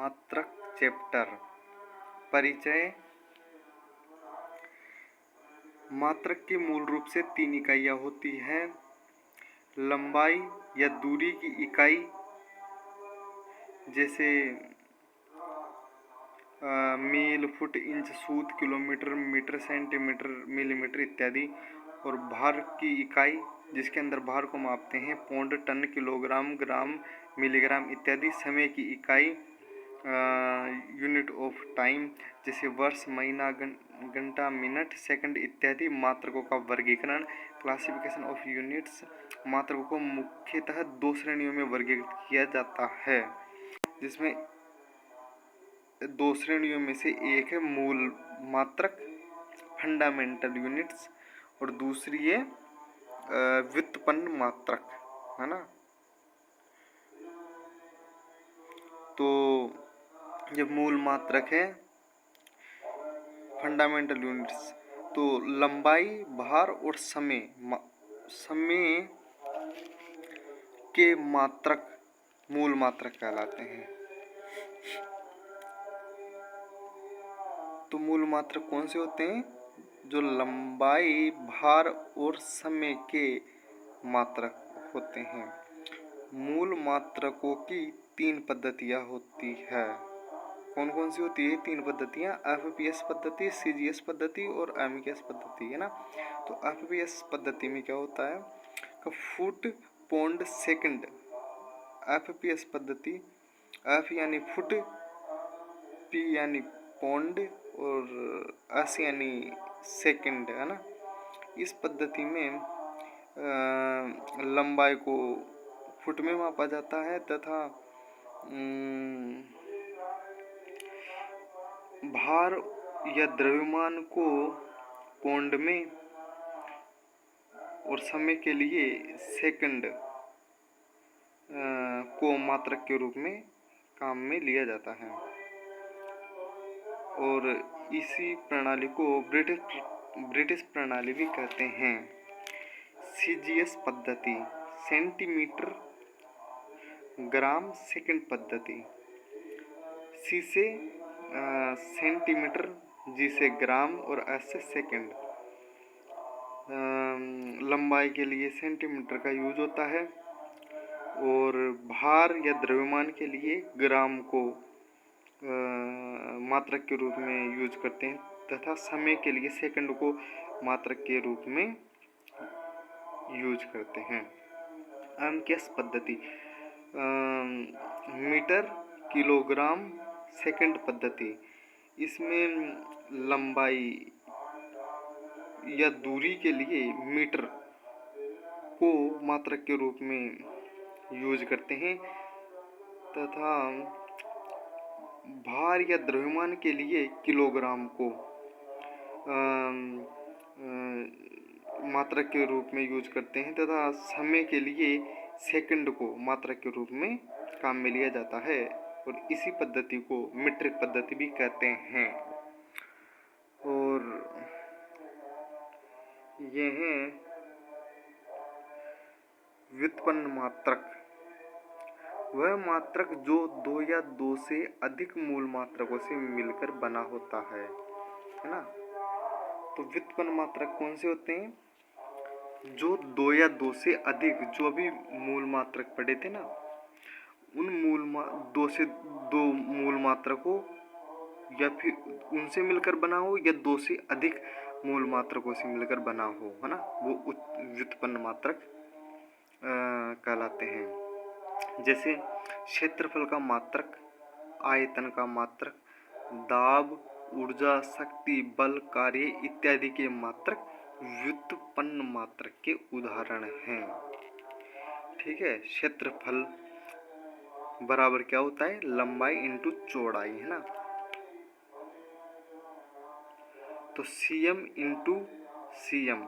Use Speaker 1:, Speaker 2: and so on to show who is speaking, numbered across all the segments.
Speaker 1: मात्रक चैप्टर। परिचय। मात्रक की मूल रूप से 3 इकाइयाँ होती हैं। लंबाई या दूरी की इकाई, जैसे मील, फुट, इंच, सूत, किलोमीटर, मीटर, सेंटीमीटर, मिलीमीटर इत्यादि। और भार की इकाई, जिसके अंदर भार को मापते हैं, पौंड, टन, किलोग्राम, ग्राम, मिलीग्राम इत्यादि। समय की इकाई, यूनिट ऑफ टाइम, जैसे वर्ष, महीना, घंटा, मिनट, सेकंड इत्यादि। मात्रकों का वर्गीकरण, क्लासिफिकेशन ऑफ यूनिट्स। मात्रकों को मुख्यतः 2 श्रेणियों में वर्गीकृत किया जाता है, जिसमें 2 श्रेणियों में से एक है मूल मात्रक, फंडामेंटल यूनिट्स, और दूसरी है व्युत्पन्न मात्रक, है ना। तो जब मूल मात्रक है, फंडामेंटल यूनिट्स, तो लंबाई, भार और समय के मात्रक मूल मात्रक कहलाते हैं। तो मूल मात्रक कौन से होते हैं? जो लंबाई, भार और समय के मात्रक होते हैं। मूल मात्रकों की 3 पद्धतियाँ होती है। कौन कौन सी होती है 3 पद्धतियाँ? एफपीएस पद्धति, सीजीएस पद्धति और एमकेएस पद्धति, है ना। तो एफपीएस पद्धति में क्या होता है? Foot, pound, second. एफपीएस पद्धति, एफ यानी फुट, पी यानी पौंड और एस यानी सेकंड, है ना। इस पद्धति में लंबाई को फुट में मापा जाता है तथा भार या द्रव्यमान को पौंड में और समय के लिए सेकंड को मात्रक के रूप में काम में लिया जाता है। और इसी प्रणाली को ब्रिटिश प्रणाली भी कहते हैं। सीजीएस पद्धति, सेंटीमीटर, ग्राम, सेकंड पद्धति। सी से सेंटीमीटर, जी से ग्राम और एस से सेकंड। लंबाई के लिए सेंटीमीटर का यूज होता है और भार या द्रव्यमान के लिए ग्राम को मात्रक के रूप में यूज करते हैं तथा समय के लिए सेकंड को मात्रक के रूप में यूज करते हैं। एमकेएस पद्धति, मीटर, किलोग्राम, सेकंड पद्धति। इसमें लंबाई या दूरी के लिए मीटर को मात्रक के रूप में यूज करते हैं तथा भार या द्रव्यमान के लिए किलोग्राम को मात्रक के रूप में यूज करते हैं तथा समय के लिए सेकंड को मात्रक के रूप में काम में लिया जाता है। और इसी पद्धति को मीट्रिक पद्धति भी कहते हैं। और यह है व्युत्पन्न मात्रक, वह मात्रक जो 2 या 2 से अधिक मूल मात्रकों से मिलकर बना होता है ना। तो व्युत्पन्न मात्रक कौन से होते हैं? जो 2 या 2 से अधिक, जो अभी मूल मात्रक पढ़े थे ना, उन 2 से 2 मूल मात्रकों या फिर उनसे मिलकर बना हो या 2 से अधिक मूल मात्रकों से मिलकर बना हो, है ना, वो व्युत्पन्न मात्रक कहलाते हैं। जैसे क्षेत्रफल का मात्रक, आयतन का मात्रक, दाब, ऊर्जा, शक्ति, बल, कार्य इत्यादि के मात्रक व्युत्पन्न मात्रक के उदाहरण हैं। ठीक है। क्षेत्रफल बराबर क्या होता है? लंबाई इंटू चौड़ाई, है ना। तो सीएम इंटू सीएम,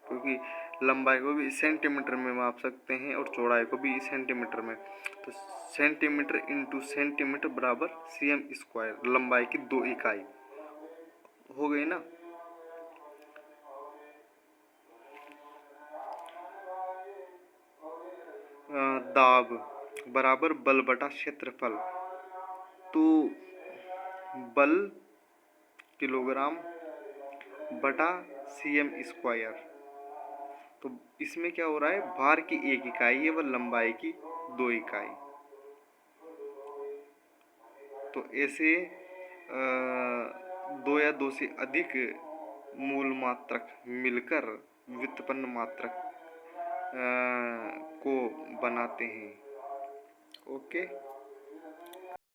Speaker 1: क्योंकि लंबाई को भी सेंटीमीटर में माप सकते हैं और चौड़ाई को भी सेंटीमीटर में। तो सेंटीमीटर इंटू सेंटीमीटर बराबर सीएम स्क्वायर, लंबाई की 2 इकाई हो गई ना। दाब बराबर बल बटा क्षेत्रफल, तो बल किलोग्राम बटा cm स्क्वायर। तो इसमें क्या हो रहा है, भार की 1 इकाई है व लंबाई की 2 इकाई। तो ऐसे 2 या 2 से अधिक मूल मात्रक मिलकर व्युत्पन्न मात्रक को बनाते हैं। ओके।